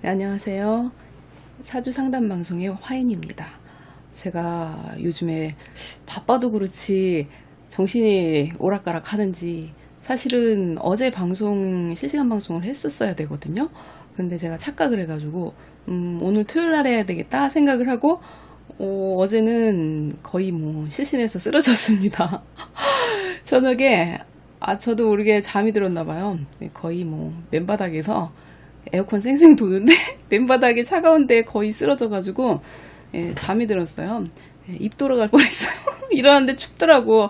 네, 안녕하세요. 사주 상담 방송의 화인입니다. 제가 요즘에 바빠도 그렇지 정신이 오락가락 하는지 사실은 어제 실시간 방송을 했었어야 되거든요. 근데 제가 착각을 해가지고 오늘 토요일 날 해야 되겠다 생각을 하고 어제는 거의 실신해서 쓰러졌습니다. 저녁에 저도 모르게 잠이 들었나 봐요. 네, 거의 맨바닥에서 에어컨 쌩쌩 도는데 맨바닥에 차가운데 거의 쓰러져가지고 잠이 들었어요. 입 돌아갈 뻔했어요. 일어났는데 춥더라고.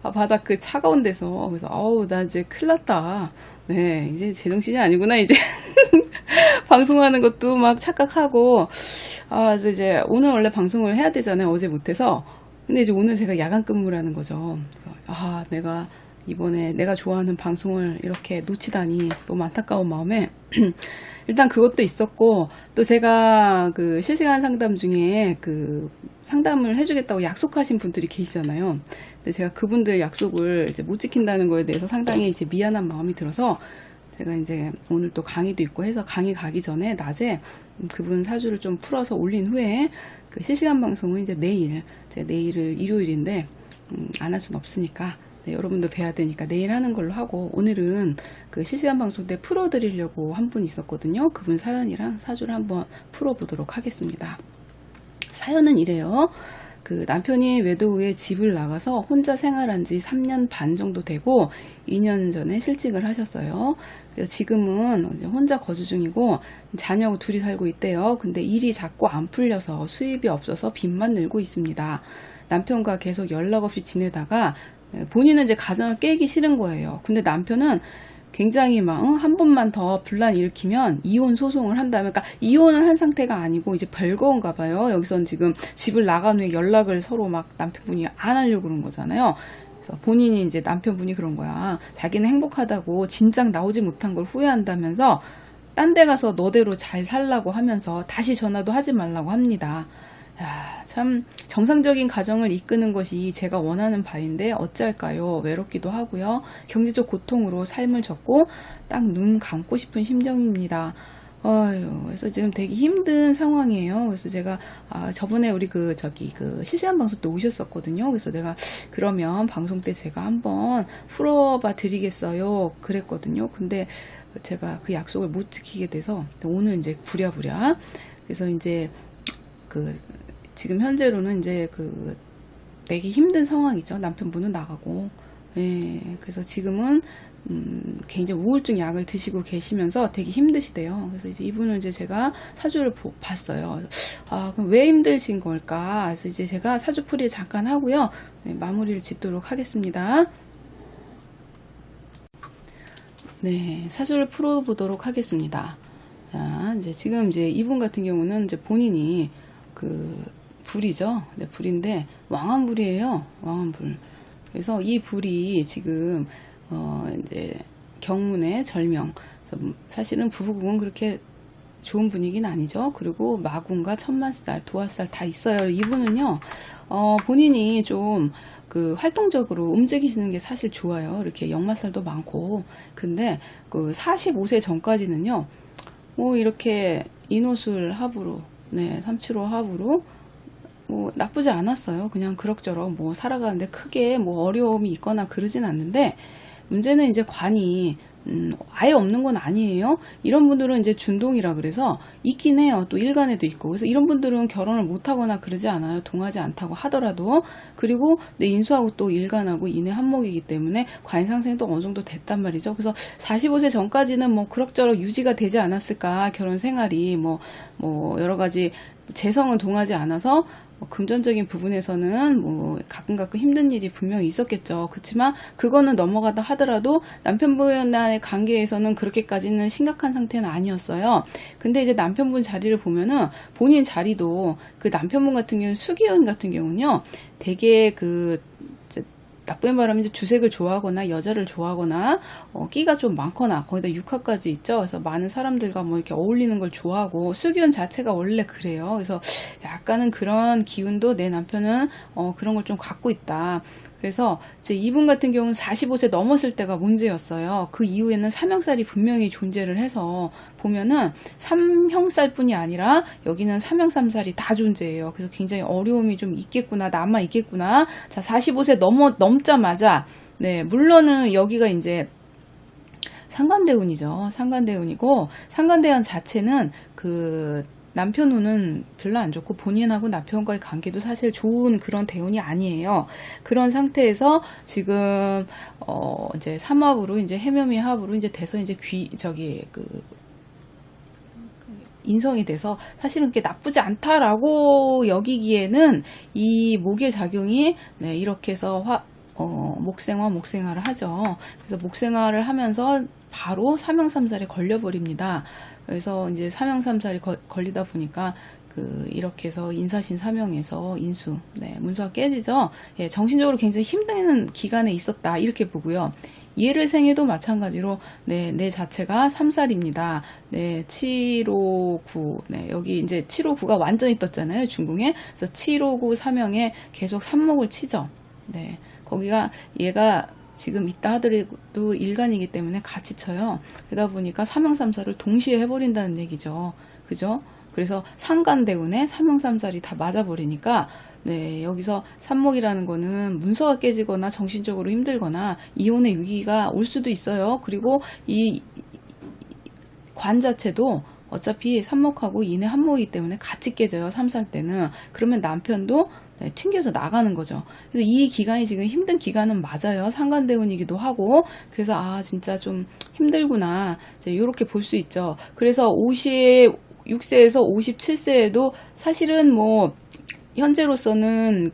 바닥 그 차가운 데서. 그래서 나 이제 큰일 났다. 네, 이제 제정신이 아니구나 이제. 방송하는 것도 막 착각하고 그래서 이제 오늘 원래 방송을 해야 되잖아요. 어제 못해서. 근데 이제 오늘 제가 야간 근무라는 거죠. 그래서 내가 이번에 내가 좋아하는 방송을 이렇게 놓치다니 너무 안타까운 마음에 일단 그것도 있었고, 또 제가 그 실시간 상담 중에 그 상담을 해주겠다고 약속하신 분들이 계시잖아요. 근데 제가 그분들 약속을 이제 못 지킨다는 거에 대해서 상당히 이제 미안한 마음이 들어서 제가 이제 오늘 또 강의도 있고 해서 강의 가기 전에 낮에 그분 사주를 좀 풀어서 올린 후에 그 실시간 방송은 이제 내일을 일요일인데 안 할 수는 없으니까 네, 여러분도 뵈야 되니까 내일 하는 걸로 하고, 오늘은 그 실시간 방송 때 풀어드리려고 한 분 있었거든요. 그분 사연이랑 사주를 한번 풀어보도록 하겠습니다. 사연은 이래요. 그 남편이 외도 후에 집을 나가서 혼자 생활한 지 3년 반 정도 되고 2년 전에 실직을 하셨어요. 그래서 지금은 혼자 거주 중이고 자녀하고 둘이 살고 있대요. 근데 일이 자꾸 안 풀려서 수입이 없어서 빚만 늘고 있습니다. 남편과 계속 연락 없이 지내다가 본인은 이제 가정을 깨기 싫은 거예요. 근데 남편은 굉장히 한 번만 더 분란 일으키면 이혼 소송을 한다면, 그러니까 이혼을 한 상태가 아니고 이제 별거인가 봐요. 여기선 지금 집을 나간 후에 연락을 서로 막 남편분이 안 하려고 그런 거잖아요. 그래서 본인이 이제 남편분이 그런 거야. 자기는 행복하다고 진작 나오지 못한 걸 후회한다면서 딴 데 가서 너대로 잘 살라고 하면서 다시 전화도 하지 말라고 합니다. 참 정상적인 가정을 이끄는 것이 제가 원하는 바인데 어찌할까요? 외롭기도 하고요. 경제적 고통으로 삶을 졌고 딱 눈 감고 싶은 심정입니다. 그래서 지금 되게 힘든 상황이에요. 그래서 제가 저번에 우리 그 실시간 방송 때 오셨었거든요. 그래서 내가 그러면 방송 때 제가 한번 풀어봐 드리겠어요 그랬거든요. 근데 제가 그 약속을 못 지키게 돼서 오늘 이제 부랴부랴, 그래서 이제 지금 현재로는 이제 내기 힘든 상황이죠. 남편분은 나가고. 그래서 지금은 굉장히 우울증 약을 드시고 계시면서 되게 힘드시대요. 그래서 이제 이분을 이제 제가 사주를 봤어요. 그럼 왜 힘드신 걸까? 그래서 이제 제가 사주풀이 잠깐 하고요. 네, 마무리를 짓도록 하겠습니다. 네, 사주를 풀어보도록 하겠습니다. 이제 지금 이제 이분 같은 경우는 이제 본인이 불이죠. 네, 불인데 왕한불이에요. 왕한불. 그래서 이 불이 지금 이제 경문의 절명. 사실은 부부궁은 그렇게 좋은 분위기는 아니죠. 그리고 마군과 천만살, 도화살 다 있어요. 이분은요, 본인이 좀 활동적으로 움직이시는 게 사실 좋아요. 이렇게 역마살도 많고. 근데 45세 전까지는요, 이렇게 인호술 합으로, 네, 375 합으로 나쁘지 않았어요. 그냥 그럭저럭 살아가는데 크게 어려움이 있거나 그러진 않는데, 문제는 이제 관이 아예 없는 건 아니에요. 이런 분들은 이제 준동이라 그래서 있긴 해요. 또 일간에도 있고. 그래서 이런 분들은 결혼을 못 하거나 그러지 않아요. 동하지 않다고 하더라도. 그리고 내 인수하고 또 일간하고 인의 한목이기 때문에 관 상생도 어느 정도 됐단 말이죠. 그래서 45세 전까지는 그럭저럭 유지가 되지 않았을까. 결혼 생활이 여러 가지 재성은 동하지 않아서 금전적인 부분에서는 가끔 힘든 일이 분명히 있었겠죠. 그렇지만 그거는 넘어가다 하더라도 남편분과의 관계에서는 그렇게까지는 심각한 상태는 아니었어요. 근데 이제 남편분 자리를 보면은 본인 자리도 남편분 같은 경우는 수기운 같은 경우는요, 되게 나쁘게 말하면 이제 주색을 좋아하거나 여자를 좋아하거나 끼가 좀 많거나 거기다 육화까지 있죠. 그래서 많은 사람들과 이렇게 어울리는 걸 좋아하고, 수기운 자체가 원래 그래요. 그래서 약간은 그런 기운도 내 남편은 그런 걸 좀 갖고 있다. 그래서 이제 이분 같은 경우는 45세 넘었을 때가 문제였어요. 그 이후에는 삼형살이 분명히 존재를 해서 보면은 삼형살뿐이 아니라 여기는 삼형삼살이 다 존재해요. 그래서 굉장히 어려움이 좀 있겠구나, 남아 있겠구나. 자, 45세 넘자마자 네, 물론은 여기가 이제 상관대운이죠. 상관대운이고 상관대운 자체는 그 남편 운은 별로 안 좋고 본인하고 남편과의 관계도 사실 좋은 그런 대운이 아니에요. 그런 상태에서 지금 이제 삼합으로 이제 해묘미 합으로 이제 돼서 이제 인성이 돼서 사실은 그게 나쁘지 않다라고 여기기에는 이 목의 작용이 네, 이렇게 해서 목생화를 하죠. 그래서 목생화를 하면서 바로 삼형삼살에 걸려버립니다. 그래서 이제 삼형삼살이 걸리다 보니까 이렇게 해서 인사신 삼형에서 인수, 네, 문수가 깨지죠. 예, 정신적으로 굉장히 힘든 기간에 있었다 이렇게 보고요. 얘를 생에도 마찬가지로 네, 내 자체가 삼살입니다. 네, 759, 네, 여기 이제 759가 완전히 떴잖아요, 중궁에. 그래서 759 삼형에 계속 삼목을 치죠. 네, 거기가 얘가 지금 있다 하더라도 일간이기 때문에 같이 쳐요. 그러다 보니까 삼형삼살을 동시에 해버린다는 얘기죠. 그죠? 그래서 상간대운에 삼형삼살이 다 맞아버리니까 네, 여기서 삼목이라는 거는 문서가 깨지거나 정신적으로 힘들거나 이혼의 위기가 올 수도 있어요. 그리고 이 관 자체도 어차피 삼목하고 인의 한목이기 때문에 같이 깨져요. 삼살 때는. 그러면 남편도 네, 튕겨서 나가는 거죠. 그래서 이 기간이 지금 힘든 기간은 맞아요. 상관대운이기도 하고. 그래서 진짜 좀 힘들구나. 이렇게 볼 수 있죠. 그래서 56세에서 57세에도 사실은 뭐 현재로서는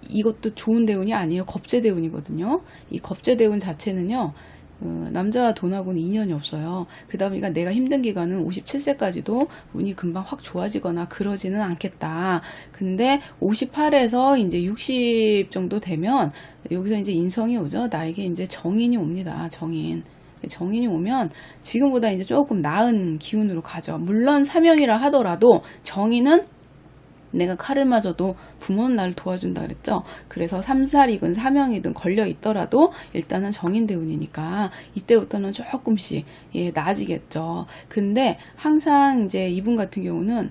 이것도 좋은 대운이 아니에요. 겁재대운이거든요. 이 겁재대운 자체는요. 남자와 돈하고는 인연이 없어요. 그러다 보니까 내가 힘든 기간은 57세까지도 운이 금방 확 좋아지거나 그러지는 않겠다. 근데 58에서 이제 60 정도 되면 여기서 이제 인성이 오죠. 나에게 이제 정인이 옵니다. 정인이 오면 지금보다 이제 조금 나은 기운으로 가죠. 물론 삼형이라 하더라도 정인은 내가 칼을 맞아도 부모는 나를 도와준다 그랬죠. 그래서 삼살이든 삼형이든 걸려 있더라도 일단은 정인대운이니까 이때부터는 조금씩 나아지겠죠. 근데 항상 이제 이분 같은 경우는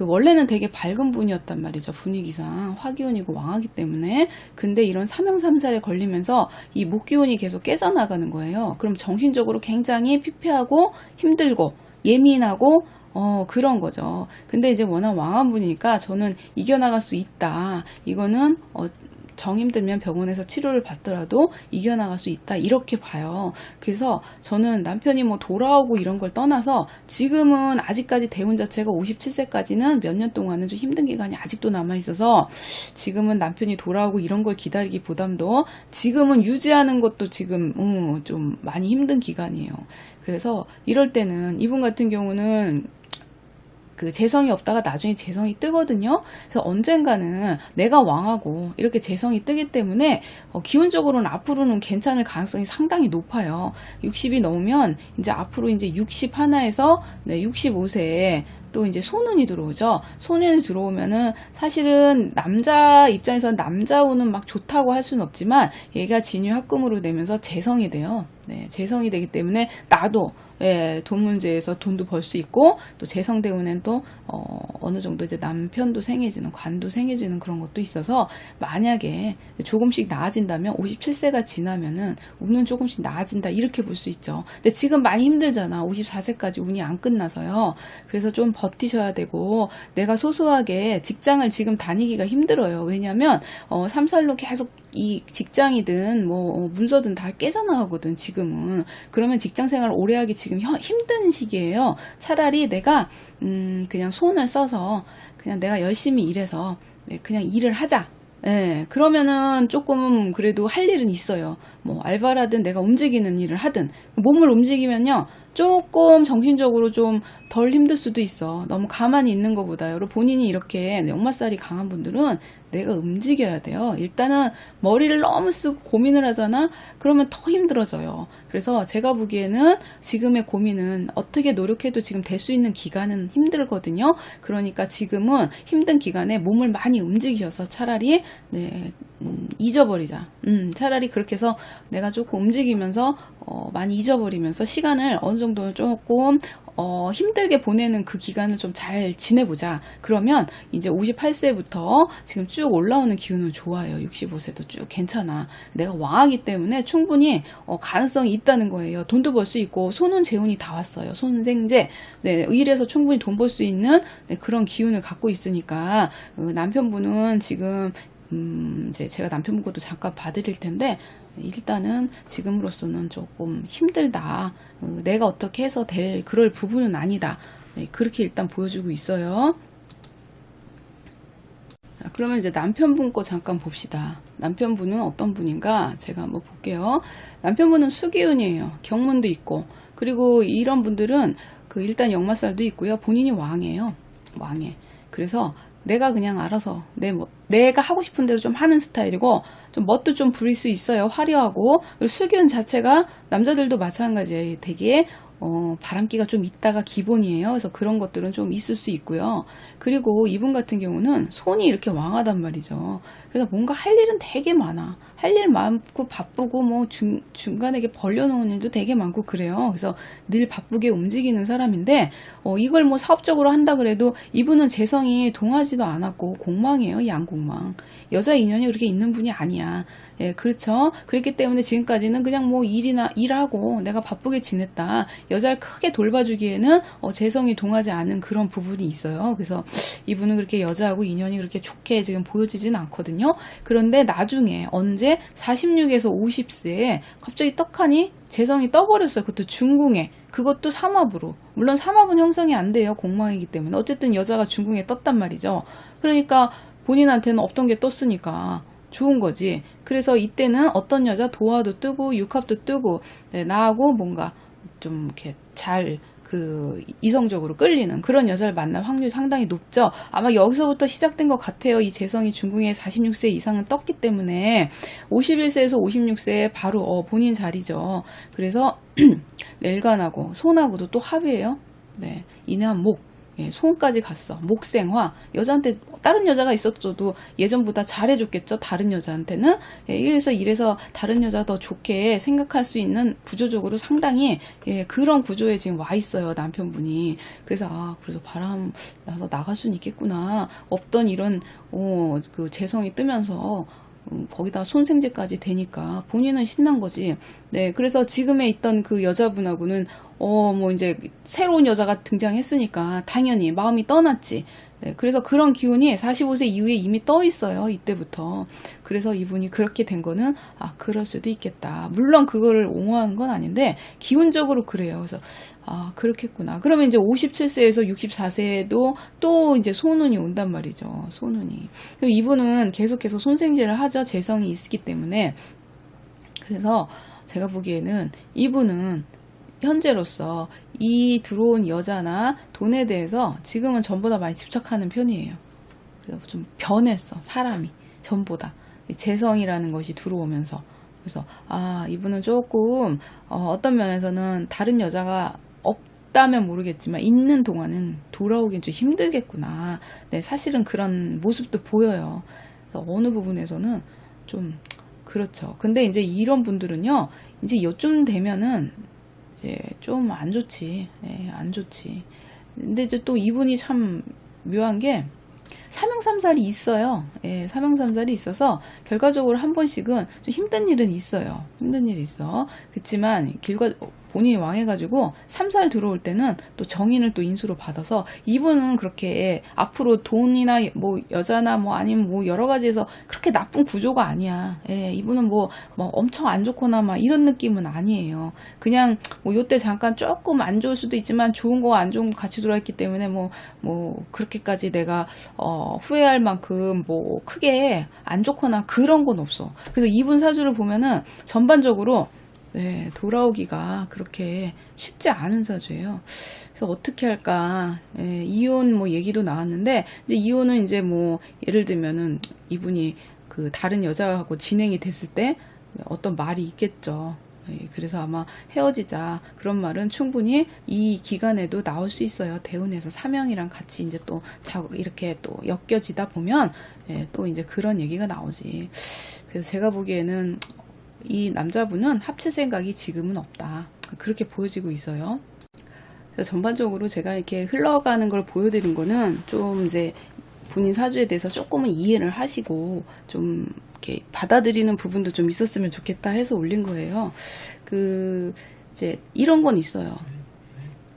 원래는 되게 밝은 분이었단 말이죠. 분위기상 화기운이고 왕하기 때문에. 근데 이런 삼형삼살에 걸리면서 이 목기운이 계속 깨져나가는 거예요. 그럼 정신적으로 굉장히 피폐하고 힘들고 예민하고 그런 거죠. 근데 이제 워낙 왕한 분이니까 저는 이겨나갈 수 있다. 이거는 정 힘들면 병원에서 치료를 받더라도 이겨나갈 수 있다. 이렇게 봐요. 그래서 저는 남편이 뭐 돌아오고 이런 걸 떠나서 지금은 아직까지 대운 자체가 57세까지는 몇 년 동안은 좀 힘든 기간이 아직도 남아있어서 지금은 남편이 돌아오고 이런 걸 기다리기보담도 지금은 유지하는 것도 지금 좀 많이 힘든 기간이에요. 그래서 이럴 때는 이분 같은 경우는 재성이 없다가 나중에 재성이 뜨거든요. 그래서 언젠가는 내가 왕하고 이렇게 재성이 뜨기 때문에 기운적으로는 앞으로는 괜찮을 가능성이 상당히 높아요. 60이 넘으면 이제 앞으로 이제 60 하나에서 65세에 또 이제 소눈이 들어오죠. 소눈이 들어오면은 사실은 남자 입장에서 남자 운은 막 좋다고 할 수는 없지만 얘가 진유합금으로 되면서 재성이 돼요. 네, 재성이 되기 때문에 나도 돈 문제에서 돈도 벌 수 있고 또 재성대운엔 또 어느 정도 이제 남편도 생해지는 관도 생해지는 그런 것도 있어서 만약에 조금씩 나아진다면 57세가 지나면은 운은 조금씩 나아진다 이렇게 볼 수 있죠. 근데 지금 많이 힘들잖아. 54세까지 운이 안 끝나서요. 그래서 좀 버티셔야 되고 내가 소소하게 직장을 지금 다니기가 힘들어요. 왜냐면 3살로 계속 이 직장이든 뭐 문서든 다 깨져나가거든 지금은. 그러면 직장 생활을 오래 하기 지금 힘든 시기예요. 차라리 내가 그냥 손을 써서 그냥 내가 열심히 일해서 그냥 일을 하자. 예, 그러면은 조금 그래도 할 일은 있어요. 뭐 알바라든 내가 움직이는 일을 하든 몸을 움직이면요 조금 정신적으로 좀 덜 힘들 수도 있어. 너무 가만히 있는 것보다요. 본인이 이렇게 역마살이 강한 분들은 내가 움직여야 돼요. 일단은 머리를 너무 쓰고 고민을 하잖아. 그러면 더 힘들어져요. 그래서 제가 보기에는 지금의 고민은 어떻게 노력해도 지금 될 수 있는 기간은 힘들거든요. 그러니까 지금은 힘든 기간에 몸을 많이 움직이셔서 차라리 잊어버리자. 차라리 그렇게 해서 내가 조금 움직이면서 많이 잊어버리면서 시간을 어느 정도는 조금 힘들게 보내는 그 기간을 좀 잘 지내보자. 그러면 이제 58세부터 지금 쭉 올라오는 기운은 좋아요. 65세도 쭉 괜찮아. 내가 왕하기 때문에 충분히 가능성이 있다는 거예요. 돈도 벌 수 있고 손은 재운이 다 왔어요. 손생재. 네, 일해서 충분히 돈 벌 수 있는 그런 기운을 갖고 있으니까 남편분은 지금 이제 제가 남편분 것도 잠깐 봐드릴 텐데 일단은 지금으로서는 조금 힘들다. 내가 어떻게 해서 될 그럴 부분은 아니다. 네, 그렇게 일단 보여주고 있어요. 자, 그러면 이제 남편분 거 잠깐 봅시다. 남편분은 어떤 분인가 제가 한번 볼게요. 남편분은 수기운이에요. 경문도 있고 그리고 이런 분들은 그 일단 역마살도 있고요. 본인이 왕이에요. 왕에. 그래서 내가 그냥 알아서 내가 하고 싶은 대로 좀 하는 스타일이고 좀 멋도 좀 부릴 수 있어요. 화려하고 그리고 수기운 자체가 남자들도 마찬가지예요. 되게 바람기가 좀 있다가 기본이에요. 그래서 그런 것들은 좀 있을 수 있고요. 그리고 이분 같은 경우는 손이 이렇게 왕하단 말이죠. 그래서 뭔가 할 일은 되게 많아. 할 일 많고 바쁘고 뭐 중간에 이렇게 벌려놓은 일도 되게 많고 그래요. 그래서 늘 바쁘게 움직이는 사람인데 이걸 뭐 사업적으로 한다 그래도 이분은 재성이 동하지도 않았고 공망이에요. 양공망. 여자 인연이 그렇게 있는 분이 아니야. 예, 그렇죠. 그렇기 때문에 지금까지는 그냥 뭐 일하고 내가 바쁘게 지냈다. 여자를 크게 돌봐주기에는 재성이 동하지 않은 그런 부분이 있어요. 그래서 이분은 그렇게 여자하고 인연이 그렇게 좋게 지금 보여지진 않거든요. 그런데 나중에 언제 46에서 50세에 갑자기 떡하니 재성이 떠버렸어요. 그것도 중궁에. 그것도 삼합으로. 물론 삼합은 형성이 안 돼요. 공망이기 때문에. 어쨌든 여자가 중궁에 떴단 말이죠. 그러니까 본인한테는 없던 게 떴으니까 좋은 거지. 그래서 이때는 어떤 여자 도화도 뜨고 육합도 뜨고 네, 나하고 뭔가 좀 이렇게 잘 이성적으로 끌리는 그런 여자를 만날 확률이 상당히 높죠. 아마 여기서부터 시작된 것 같아요. 이 재성이 중궁에 46세 이상은 떴기 때문에 51세에서 56세에 바로 본인 자리죠. 그래서 일간하고 손하고도 또 합이에요. 네, 인한 목. 예, 손까지 갔어. 목생화. 여자한테 다른 여자가 있었어도 예전보다 잘해줬겠죠. 다른 여자한테는. 예, 이래서 다른 여자 더 좋게 생각할 수 있는 구조적으로 상당히 그런 구조에 지금 와 있어요. 남편분이. 그래서 바람 나서 나갈 수는 있겠구나. 없던 이런 그 재성이 뜨면서 거기다 손생제까지 되니까 본인은 신난 거지. 네, 그래서 지금에 있던 그 여자분하고는 뭐 이제 새로운 여자가 등장했으니까 당연히 마음이 떠났지. 네, 그래서 그런 기운이 45세 이후에 이미 떠 있어요. 이때부터. 그래서 이분이 그렇게 된 거는 그럴 수도 있겠다. 물론 그거를 옹호하는 건 아닌데 기운적으로 그래요. 그래서 그렇겠구나. 그러면 이제 57세에서 64세에도 또 이제 소운이 온단 말이죠. 소운이. 이분은 계속해서 손생제를 하죠. 재성이 있기 때문에. 그래서 제가 보기에는 이분은 현재로서 이 들어온 여자나 돈에 대해서 지금은 전보다 많이 집착하는 편이에요. 그래서 좀 변했어. 사람이 전보다. 재성이라는 것이 들어오면서. 그래서 이분은 조금 어떤 면에서는 다른 여자가 없다면 모르겠지만 있는 동안은 돌아오긴 좀 힘들겠구나. 네, 사실은 그런 모습도 보여요. 그래서 어느 부분에서는 좀 그렇죠. 근데 이제 이런 분들은요. 이제 요쯤 되면은 이제 좀 안 좋지. 네, 안 좋지. 근데 이제 또 이분이 참 묘한 게 삼형삼살이 있어요. 예, 삼형삼살이 있어서 결과적으로 한 번씩은 좀 힘든 일은 있어요. 힘든 일이 있어. 그렇지만 본인이 왕해가지고 3살 들어올 때는 또 정인을 또 인수로 받아서 이분은 그렇게 앞으로 돈이나 뭐 여자나 뭐 아니면 뭐 여러 가지에서 그렇게 나쁜 구조가 아니야. 예, 이분은 뭐 엄청 안 좋거나 막 이런 느낌은 아니에요. 그냥 뭐 요때 잠깐 조금 안 좋을 수도 있지만 좋은 거 안 좋은 거 같이 들어있기 때문에 뭐 그렇게까지 내가 후회할 만큼 뭐 크게 안 좋거나 그런 건 없어. 그래서 이분 사주를 보면은 전반적으로 네, 돌아오기가 그렇게 쉽지 않은 사주예요. 그래서 어떻게 할까? 예, 이혼 뭐 얘기도 나왔는데, 이제 이혼은 이제 뭐 예를 들면은 이분이 그 다른 여자하고 진행이 됐을 때 어떤 말이 있겠죠. 예, 그래서 아마 헤어지자 그런 말은 충분히 이 기간에도 나올 수 있어요. 대운에서 사명이랑 같이 이제 또 이렇게 또 엮여지다 보면 예, 또 이제 그런 얘기가 나오지. 그래서 제가 보기에는 이 남자분은 합체 생각이 지금은 없다. 그렇게 보여지고 있어요. 그래서 전반적으로 제가 이렇게 흘러가는 걸 보여드린 거는 좀 이제 본인 사주에 대해서 조금은 이해를 하시고 좀 이렇게 받아들이는 부분도 좀 있었으면 좋겠다 해서 올린 거예요. 이제 이런 건 있어요.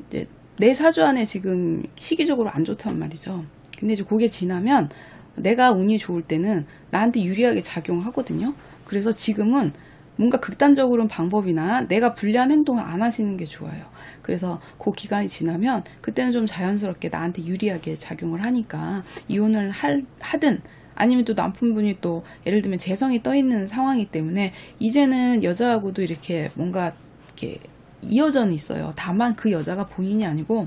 이제 내 사주 안에 지금 시기적으로 안 좋단 말이죠. 근데 이제 그게 지나면 내가 운이 좋을 때는 나한테 유리하게 작용하거든요. 그래서 지금은 뭔가 극단적으로는 방법이나 내가 불리한 행동을 안 하시는 게 좋아요. 그래서 그 기간이 지나면 그때는 좀 자연스럽게 나한테 유리하게 작용을 하니까 이혼을 하든 아니면 또 남편분이 또 예를 들면 재성이 떠 있는 상황이기 때문에 이제는 여자하고도 이렇게 뭔가 이렇게 이어져는 있어요. 다만 그 여자가 본인이 아니고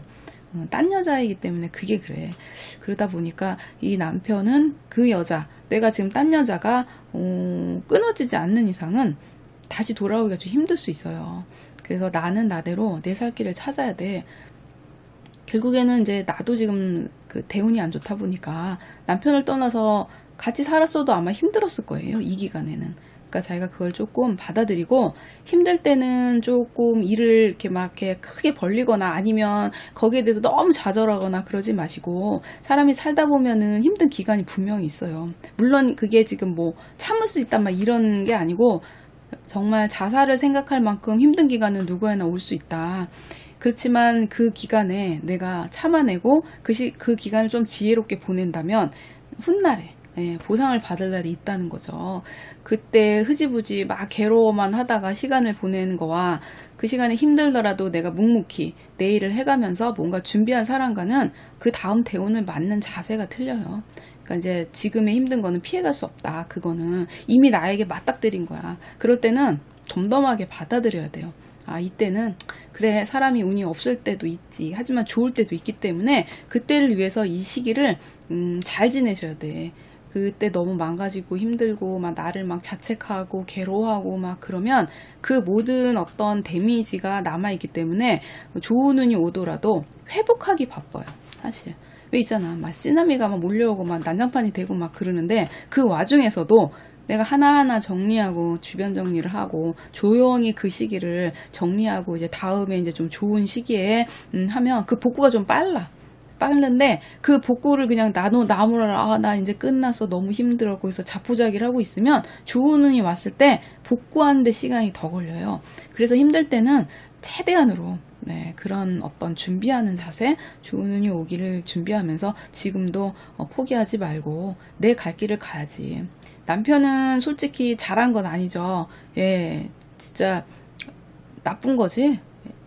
딴 여자이기 때문에 그게 그래. 그러다 보니까 이 남편은 그 여자, 내가 지금 딴 여자가 끊어지지 않는 이상은 다시 돌아오기가 좀 힘들 수 있어요. 그래서 나는 나대로 내 살 길을 찾아야 돼. 결국에는 이제 나도 지금 그 대운이 안 좋다 보니까 남편을 떠나서 같이 살았어도 아마 힘들었을 거예요. 이 기간에는. 그러니까 자기가 그걸 조금 받아들이고 힘들 때는 조금 일을 이렇게 막 이렇게 크게 벌리거나 아니면 거기에 대해서 너무 좌절하거나 그러지 마시고 사람이 살다 보면은 힘든 기간이 분명히 있어요. 물론 그게 지금 뭐 참을 수 있다 막 이런 게 아니고 정말 자살을 생각할 만큼 힘든 기간은 누구에나 올 수 있다. 그렇지만 그 기간에 내가 참아내고 그 기간을 좀 지혜롭게 보낸다면 훗날에 보상을 받을 날이 있다는 거죠. 그때 흐지부지 막 괴로워만 하다가 시간을 보내는 거와 그 시간에 힘들더라도 내가 묵묵히 내 일을 해가면서 뭔가 준비한 사람과는 그 다음 대운을 맞는 자세가 틀려요. 그러니까 이제 지금의 힘든 거는 피해갈 수 없다. 그거는 이미 나에게 맞닥뜨린 거야. 그럴 때는 덤덤하게 받아들여야 돼요. 아, 이때는 그래 사람이 운이 없을 때도 있지. 하지만 좋을 때도 있기 때문에 그때를 위해서 이 시기를 잘 지내셔야 돼. 그때 너무 망가지고 힘들고 막 나를 막 자책하고 괴로워하고 막 그러면 그 모든 어떤 데미지가 남아있기 때문에 좋은 운이 오더라도 회복하기 바빠요. 사실. 왜 있잖아. 막 쓰나미가 막 몰려오고 막 난장판이 되고 막 그러는데 그 와중에서도 내가 하나하나 정리하고 주변 정리를 하고 조용히 그 시기를 정리하고 이제 다음에 이제 좀 좋은 시기에 하면 그 복구가 좀 빠른데 그 복구를 그냥 나무라 나 이제 끝났어 너무 힘들어 거기서 자포자기를 하고 있으면 좋은 운이 왔을 때 복구하는데 시간이 더 걸려요. 그래서 힘들 때는 최대한으로 그런 어떤 준비하는 자세, 좋은 운이 오기를 준비하면서 지금도 포기하지 말고 내 갈 길을 가야지. 남편은 솔직히 잘한 건 아니죠. 예, 진짜 나쁜 거지.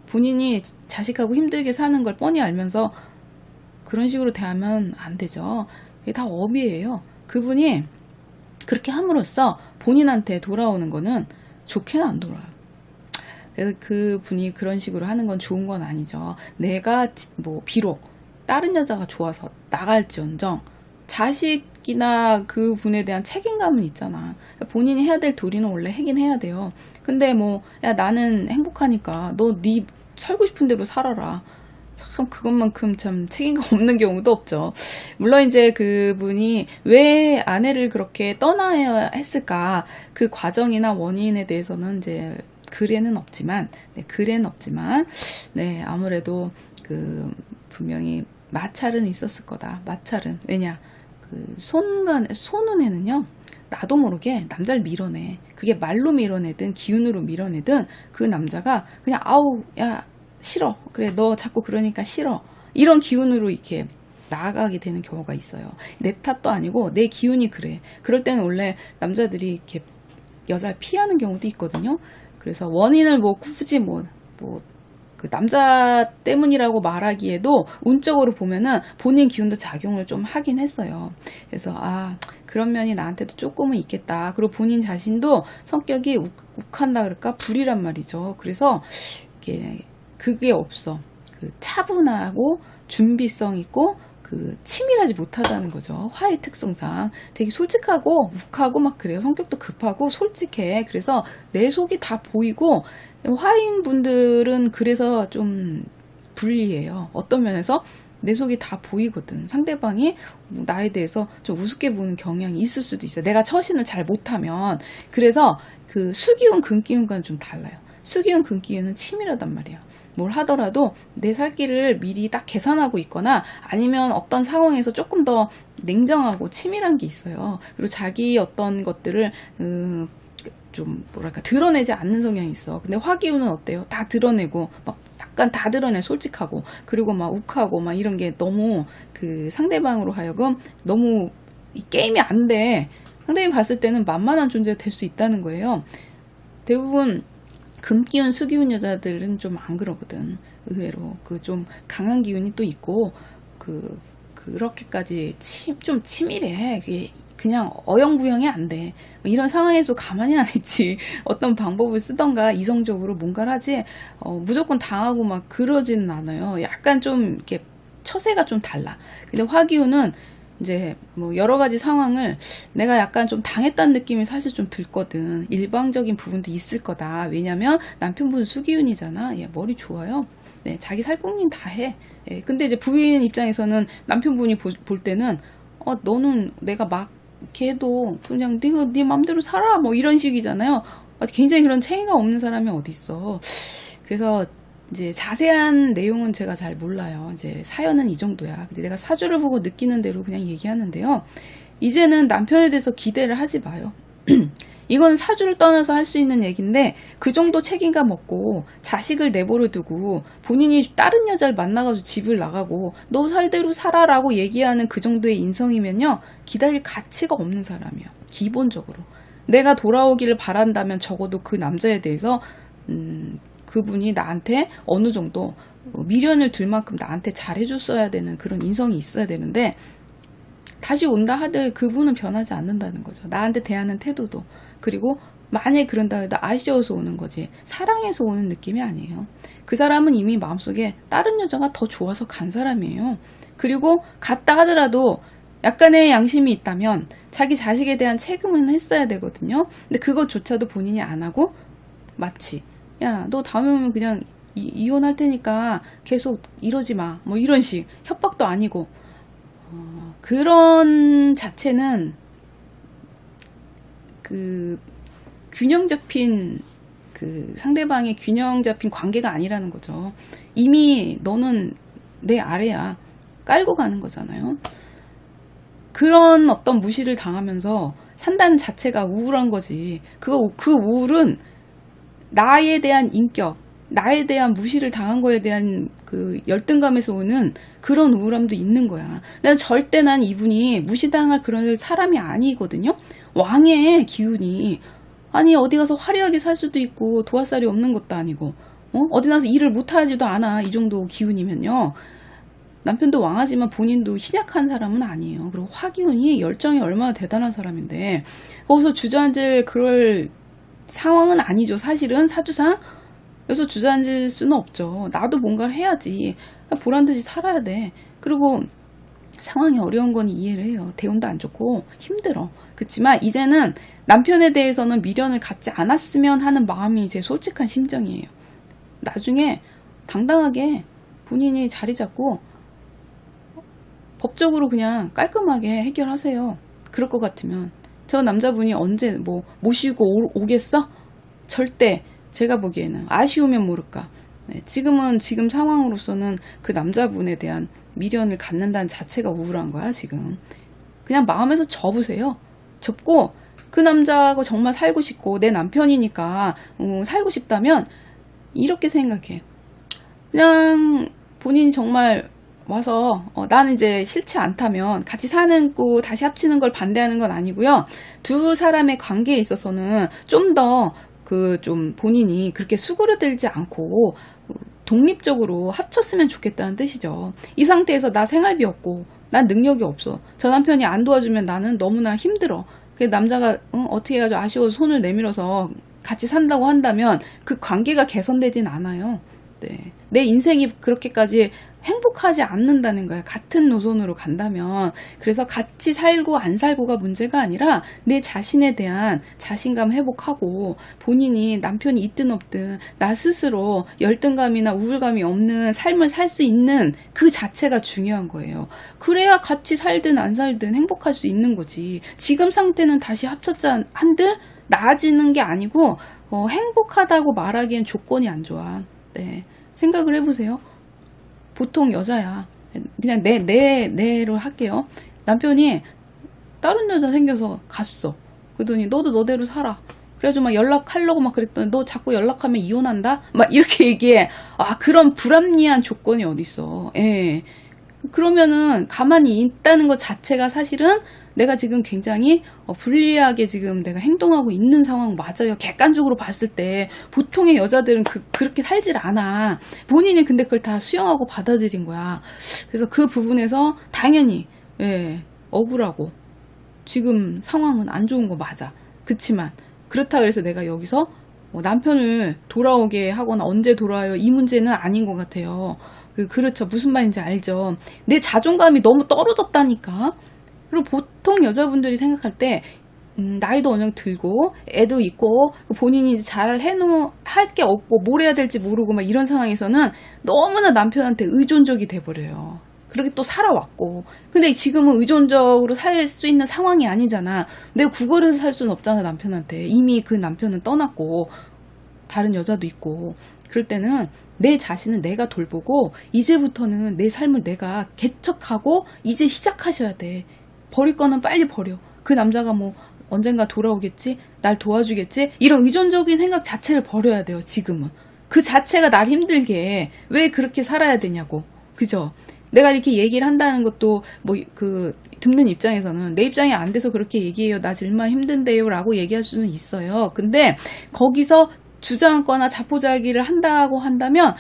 본인이 자식하고 힘들게 사는 걸 뻔히 알면서 그런 식으로 대하면 안 되죠. 이게 다 업이에요. 그분이 그렇게 함으로써 본인한테 돌아오는 거는 좋게는 안 돌아요. 그래서 그분이 그런 식으로 하는 건 좋은 건 아니죠. 내가 뭐 비록 다른 여자가 좋아서 나갈지언정 자식이나 그분에 대한 책임감은 있잖아. 본인이 해야 될 도리는 원래 하긴 해야 돼요. 근데 뭐 야 나는 행복하니까 너 네 살고 싶은 대로 살아라. 참 그것만큼 참 책임감 없는 경우도 없죠. 물론 이제 그분이 왜 아내를 그렇게 떠나야 했을까 그 과정이나 원인에 대해서는 이제 글에는 없지만 아무래도 그 분명히 마찰은 있었을 거다. 마찰은 왜냐 그 손운에는요 나도 모르게 남자를 밀어내. 그게 말로 밀어내든 기운으로 밀어내든 그 남자가 그냥 아우 야 싫어. 그래 너 자꾸 그러니까 싫어. 이런 기운으로 이렇게 나아가게 되는 경우가 있어요. 내 탓도 아니고 내 기운이 그래. 그럴 때는 원래 남자들이 이렇게 여자를 피하는 경우도 있거든요. 그래서 원인을 뭐 굳이 그 남자 때문이라고 말하기에도 운적으로 보면은 본인 기운도 작용을 좀 하긴 했어요. 그래서 그런 면이 나한테도 조금은 있겠다. 그리고 본인 자신도 성격이 욱한다 그럴까 불이란 말이죠. 그래서 그게 없어. 그 차분하고 준비성 있고 그 치밀하지 못하다는 거죠. 화의 특성상 되게 솔직하고 욱하고 막 그래요. 성격도 급하고 솔직해. 그래서 내 속이 다 보이고, 화인 분들은 그래서 좀 불리해요. 어떤 면에서 내 속이 다 보이거든. 상대방이 나에 대해서 좀 우습게 보는 경향이 있을 수도 있어요. 내가 처신을 잘 못하면. 그래서 그 수기운 금기운과는 좀 달라요. 수기운 금기운은 치밀하단 말이에요. 뭘 하더라도 내 살 길을 미리 딱 계산하고 있거나 아니면 어떤 상황에서 조금 더 냉정하고 치밀한 게 있어요. 그리고 자기 어떤 것들을 좀 뭐랄까 드러내지 않는 성향이 있어. 근데 화기운은 어때요? 다 드러내고 막 약간 다 드러내. 솔직하고 그리고 막 욱하고 막 이런 게 너무 그 상대방으로 하여금 너무 이 게임이 안 돼. 상대방이 봤을 때는 만만한 존재가 될 수 있다는 거예요. 대부분 금기운, 수기운 여자들은 좀 안 그러거든. 의외로 그 좀 강한 기운이 또 있고 그렇게까지 좀 치밀해. 그게 그냥 어영부영이 안 돼. 이런 상황에서 가만히 안 있지. 어떤 방법을 쓰던가 이성적으로 뭔가를 하지. 무조건 당하고 막 그러지는 않아요. 약간 좀 이렇게 처세가 좀 달라. 근데 화기운은 이제 뭐 여러 가지 상황을 내가 약간 좀 당했다는 느낌이 사실 좀 들거든. 일방적인 부분도 있을 거다. 왜냐면 남편분은 수기운이잖아. 얘 머리 좋아요. 네, 자기 살궁림 다 해. 예, 근데 이제 부인 입장에서는 남편분이 볼 때는 너는 내가 막 이렇게 해도 그냥 네가 네 맘대로 살아 뭐 이런 식이잖아요. 굉장히 그런 체계가 없는 사람이 어디 있어. 그래서 이제 자세한 내용은 제가 잘 몰라요. 이제 사연은 이 정도야. 근데 내가 사주를 보고 느끼는 대로 그냥 얘기하는데요. 이제는 남편에 대해서 기대를 하지 마요. 이건 사주를 떠나서 할 수 있는 얘기인데 그 정도 책임감 없고 자식을 내버려 두고 본인이 다른 여자를 만나가지고 집을 나가고 너 살대로 살아라고 얘기하는 그 정도의 인성이면요. 기다릴 가치가 없는 사람이에요. 기본적으로. 내가 돌아오기를 바란다면 적어도 그 남자에 대해서 그분이 나한테 어느 정도 미련을 둘 만큼 나한테 잘해줬어야 되는 그런 인성이 있어야 되는데 다시 온다 하들 그분은 변하지 않는다는 거죠. 나한테 대하는 태도도. 그리고 만약에 그런다 해도 아쉬워서 오는 거지 사랑해서 오는 느낌이 아니에요. 그 사람은 이미 마음속에 다른 여자가 더 좋아서 간 사람이에요. 그리고 갔다 하더라도 약간의 양심이 있다면 자기 자식에 대한 책임은 했어야 되거든요. 근데 그것조차도 본인이 안 하고 마치 야, 너 다음에 오면 그냥 이혼할 테니까 계속 이러지 마. 뭐 이런 식. 협박도 아니고. 그런 자체는 그 균형 잡힌 그 상대방의 균형 잡힌 관계가 아니라는 거죠. 이미 너는 내 아래야. 깔고 가는 거잖아요. 그런 어떤 무시를 당하면서 산다는 자체가 우울한 거지. 그 우울은 나에 대한 인격, 나에 대한 무시를 당한 거에 대한 그 열등감에서 오는 그런 우울함도 있는 거야. 난 이분이 무시당할 그런 사람이 아니거든요. 왕의 기운이. 아니 어디 가서 화려하게 살 수도 있고 도화살이 없는 것도 아니고 어디 나서 일을 못하지도 않아. 이 정도 기운이면요. 남편도 왕하지만 본인도 신약한 사람은 아니에요. 그리고 화기운이 열정이 얼마나 대단한 사람인데 거기서 주저앉을 그럴 상황은 아니죠. 사실은 사주상 여기서 주저앉을 수는 없죠. 나도 뭔가를 해야지. 보란듯이 살아야 돼. 그리고 상황이 어려운 건 이해를 해요. 대운도 안 좋고 힘들어. 그렇지만 이제는 남편에 대해서는 미련을 갖지 않았으면 하는 마음이 제 솔직한 심정이에요. 나중에 당당하게 본인이 자리 잡고 법적으로 그냥 깔끔하게 해결하세요. 그럴 것 같으면. 저 남자분이 언제 뭐 모시고 오겠어? 절대 제가 보기에는 아쉬우면 모를까. 네, 지금 상황으로서는 그 남자분에 대한 미련을 갖는다는 자체가 우울한 거야 지금. 그냥 마음에서 접으세요. 접고 그 남자하고 정말 살고 싶고 내 남편이니까 살고 싶다면 이렇게 생각해. 그냥 본인이 정말 와서 나는 이제 싫지 않다면 같이 사는 거 다시 합치는 걸 반대하는 건 아니고요. 두 사람의 관계에 있어서는 좀 더 좀 본인이 그렇게 수그러들지 않고 독립적으로 합쳤으면 좋겠다는 뜻이죠. 이 상태에서 나 생활비 없고 난 능력이 없어. 저 남편이 안 도와주면 나는 너무나 힘들어. 그 남자가 어떻게 해가지고 아쉬워서 손을 내밀어서 같이 산다고 한다면 그 관계가 개선되진 않아요. 네. 내 인생이 그렇게까지 행복하지 않는다는 거야. 같은 노선으로 간다면. 그래서 같이 살고 안 살고가 문제가 아니라 내 자신에 대한 자신감 회복하고 본인이 남편이 있든 없든 나 스스로 열등감이나 우울감이 없는 삶을 살 수 있는 그 자체가 중요한 거예요. 그래야 같이 살든 안 살든 행복할 수 있는 거지. 지금 상태는 다시 합쳤자 한들 나아지는 게 아니고 행복하다고 말하기엔 조건이 안 좋아. 네. 생각을 해보세요. 보통 여자야. 그냥 내로 할게요. 남편이 다른 여자 생겨서 갔어. 그러더니 너도 너대로 살아. 그래가지고 막 연락하려고 막 그랬더니 너 자꾸 연락하면 이혼한다? 막 이렇게 얘기해. 아, 그런 불합리한 조건이 어딨어. 예. 그러면은 가만히 있다는 것 자체가 사실은 내가 지금 굉장히 불리하게 지금 내가 행동하고 있는 상황 맞아요. 객관적으로 봤을 때 보통의 여자들은 그렇게 살질 않아. 본인이 근데 그걸 다 수용하고 받아들인 거야. 그래서 그 부분에서 당연히 억울하고 지금 상황은 안 좋은 거 맞아. 그치만 그렇다 그래서 내가 여기서 남편을 돌아오게 하거나 언제 돌아와요 이 문제는 아닌 것 같아요. 그렇죠. 무슨 말인지 알죠. 내 자존감이 너무 떨어졌다니까. 그리고 보통 여자분들이 생각할 때 나이도 어느 정도 들고 애도 있고 본인이 이제 잘 할 게 없고 뭘 해야 될지 모르고 막 이런 상황에서는 너무나 남편한테 의존적이 돼버려요. 그렇게 또 살아왔고. 근데 지금은 의존적으로 살 수 있는 상황이 아니잖아. 내가 구걸해서 살 수는 없잖아, 남편한테. 이미 그 남편은 떠났고 다른 여자도 있고. 그럴 때는 내 자신은 내가 돌보고 이제부터는 내 삶을 내가 개척하고 이제 시작하셔야 돼. 버릴 거는 빨리 버려. 그 남자가 뭐 언젠가 돌아오겠지? 날 도와주겠지? 이런 의존적인 생각 자체를 버려야 돼요, 지금은. 그 자체가 날 힘들게 해. 왜 그렇게 살아야 되냐고. 그죠? 내가 이렇게 얘기를 한다는 것도 듣는 입장에서는 내 입장이 안 돼서 그렇게 얘기해요. 나 정말 힘든데요 라고 얘기할 수는 있어요. 근데 거기서 주저앉거나 자포자기를 한다고 한다면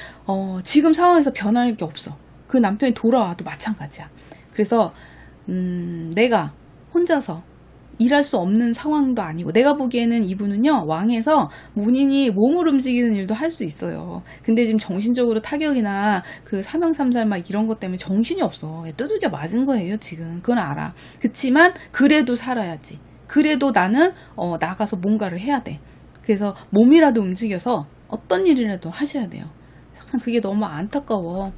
지금 상황에서 변할 게 없어. 그 남편이 돌아와도 마찬가지야. 그래서 내가 혼자서 일할 수 없는 상황도 아니고 내가 보기에는 이분은요 왕에서 본인이 몸을 움직이는 일도 할 수 있어요. 근데 지금 정신적으로 타격이나 그 사명삼살 막 이런 것 때문에 정신이 없어. 두들겨 맞은 거예요 지금. 그건 알아. 그치만 그래도 살아야지. 그래도 나는 나가서 뭔가를 해야 돼. 그래서 몸이라도 움직여서 어떤 일이라도 하셔야 돼요. 약간 그게 너무 안타까워.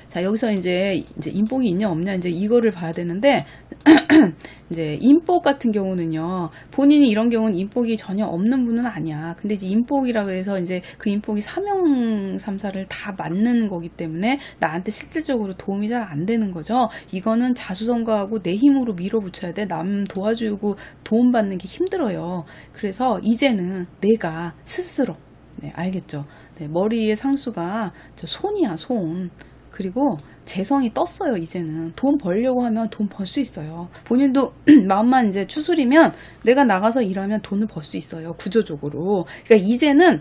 자, 여기서 이제 인복이 있냐 없냐 이제 이거를 봐야 되는데 이제 인복 같은 경우는요. 본인이 이런 경우는 인복이 전혀 없는 분은 아니야. 근데 이제 인복이라 그래서 이제 그 인복이 사명삼사를 다 맞는 거기 때문에 나한테 실질적으로 도움이 잘 안 되는 거죠. 이거는 자수성가하고 내 힘으로 밀어붙여야 돼. 남 도와주고 도움받는 게 힘들어요. 그래서 이제는 내가 스스로 알겠죠? 머리의 상수가 저 손이야, 손. 그리고 재성이 떴어요. 이제는 돈 벌려고 하면 돈 벌 수 있어요. 본인도 마음만 이제 추스리면 내가 나가서 일하면 돈을 벌 수 있어요. 구조적으로. 그러니까 이제는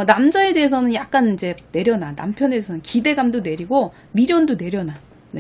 남자에 대해서는 약간 이제 내려놔. 남편에 대해서는 기대감도 내리고 미련도 내려놔.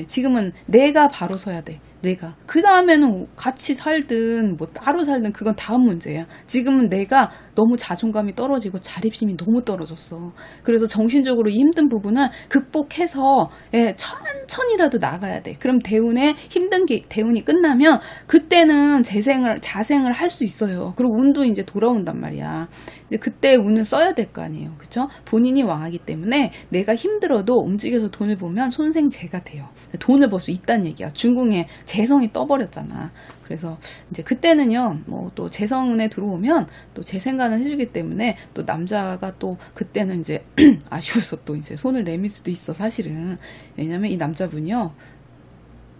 지금은 내가 바로 서야 돼. 내가. 그 다음에는 같이 살든 뭐 따로 살든 그건 다음 문제야. 지금은 내가 너무 자존감이 떨어지고 자립심이 너무 떨어졌어. 그래서 정신적으로 힘든 부분을 극복해서 천천히라도 나가야 돼. 그럼 대운에 힘든 게 대운이 끝나면 그때는 자생을 할 수 있어요. 그리고 운도 이제 돌아온단 말이야. 근데 그때 운을 써야 될 거 아니에요. 그쵸? 본인이 왕하기 때문에 내가 힘들어도 움직여서 돈을 보면 손생재가 돼요. 돈을 벌 수 있다는 얘기야. 중궁에 재성이 떠버렸잖아. 그래서 이제 그때는요, 뭐 또 재성운에 들어오면 또 재생간을 해주기 때문에 또 남자가 또 그때는 이제 아쉬워서 또 이제 손을 내밀 수도 있어, 사실은. 왜냐면 이 남자분이요,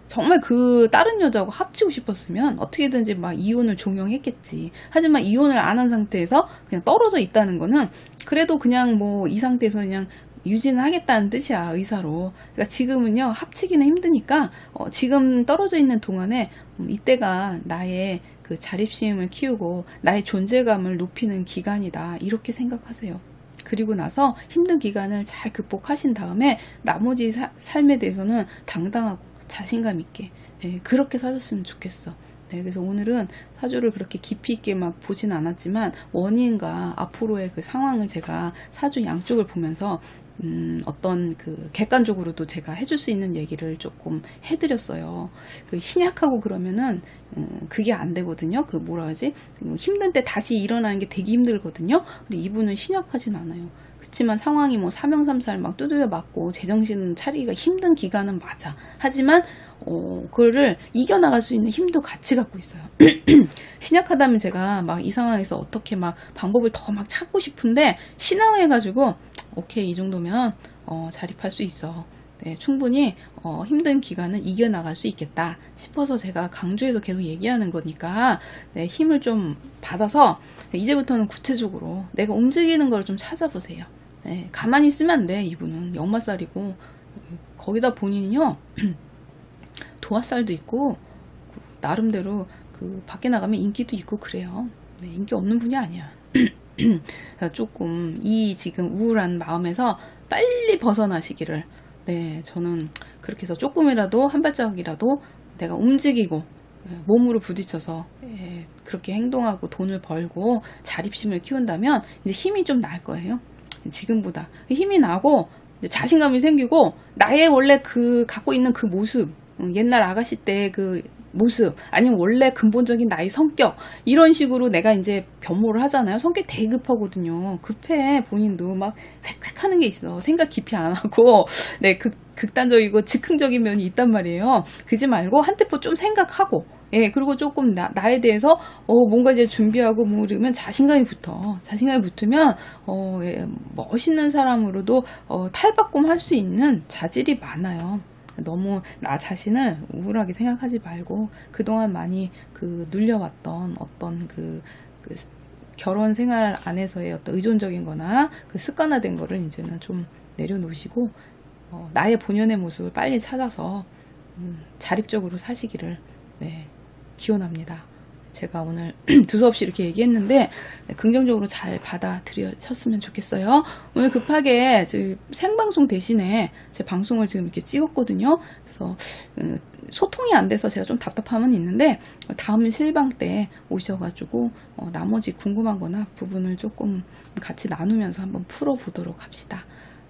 정말 그 다른 여자하고 합치고 싶었으면 어떻게든지 막 이혼을 종용했겠지. 하지만 이혼을 안 한 상태에서 그냥 떨어져 있다는 거는 그래도 그냥 뭐 이 상태에서 그냥 유지는 하겠다는 뜻이야, 의사로. 그러니까 지금은요, 합치기는 힘드니까 지금 떨어져 있는 동안에 이때가 나의 그 자립심을 키우고 나의 존재감을 높이는 기간이다, 이렇게 생각하세요. 그리고 나서 힘든 기간을 잘 극복하신 다음에 나머지 삶에 대해서는 당당하고 자신감 있게 그렇게 사셨으면 좋겠어. 그래서 오늘은 사주를 그렇게 깊이 있게 막 보진 않았지만 원인과 앞으로의 그 상황을 제가 사주 양쪽을 보면서 어떤 그 객관적으로도 제가 해줄 수 있는 얘기를 조금 해드렸어요. 그 신약하고 그러면은 그게 안 되거든요. 그 뭐라 하지? 힘든 때 다시 일어나는 게 되게 힘들거든요. 근데 이분은 신약하진 않아요. 그렇지만 상황이 뭐 사명삼살 막 두드려 맞고 제정신 차리기가 힘든 기간은 맞아. 하지만 그거를 이겨나갈 수 있는 힘도 같이 갖고 있어요. 신약하다면 제가 막 이 상황에서 어떻게 막 방법을 더 막 찾고 싶은데 신앙해가지고 오케이 이 정도면 자립할 수 있어. 네, 충분히 힘든 기간은 이겨나갈 수 있겠다 싶어서 제가 강조해서 계속 얘기하는 거니까 네, 힘을 좀 받아서 네, 이제부터는 구체적으로 내가 움직이는 걸 좀 찾아보세요. 네, 가만히 있으면 안 돼. 이분은 역마살이고 거기다 본인은요 도화살도 있고 나름대로 그 밖에 나가면 인기도 있고 그래요. 네, 인기 없는 분이 아니야. 조금 이 지금 우울한 마음에서 빨리 벗어나시기를 네 저는 그렇게 해서 조금이라도 한 발자국이라도 내가 움직이고 몸으로 부딪혀서 그렇게 행동하고 돈을 벌고 자립심을 키운다면 이제 힘이 좀 날 거예요. 지금보다 힘이 나고 자신감이 생기고 나의 원래 그 갖고 있는 그 모습 옛날 아가씨 때 그 모습 아니면 원래 근본적인 나의 성격 이런 식으로 내가 이제 변모를 하잖아요. 성격 되게 급하거든요. 급해. 본인도 막 획획 하는 게 있어. 생각 깊이 안 하고 네 극단적이고 즉흥적인 면이 있단 말이에요. 그러지 말고 한 템포 좀 생각하고 예, 그리고 조금 나에 대해서 뭔가 이제 준비하고 뭐 이러면 자신감이 붙어. 자신감이 붙으면 예, 멋있는 사람으로도 탈바꿈할 수 있는 자질이 많아요. 너무 나 자신을 우울하게 생각하지 말고 그동안 많이 그 눌려왔던 어떤 그 결혼 생활 안에서의 어떤 의존적인 거나 그 습관화된 거를 이제는 좀 내려놓으시고 나의 본연의 모습을 빨리 찾아서 자립적으로 사시기를 네, 기원합니다. 제가 오늘 두서없이 이렇게 얘기했는데 긍정적으로 잘 받아들여셨으면 좋겠어요. 오늘 급하게 생방송 대신에 제 방송을 지금 이렇게 찍었거든요. 그래서 소통이 안 돼서 제가 좀 답답함은 있는데 다음 실방 때 오셔가지고 나머지 궁금한 거나 부분을 조금 같이 나누면서 한번 풀어보도록 합시다.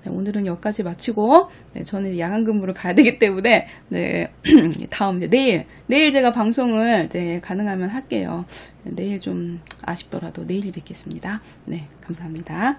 네, 오늘은 여기까지 마치고 네, 저는 야간 근무를 가야 되기 때문에 네, 다음 이제 내일 제가 방송을 네, 가능하면 할게요. 내일 좀 아쉽더라도 내일 뵙겠습니다. 네, 감사합니다.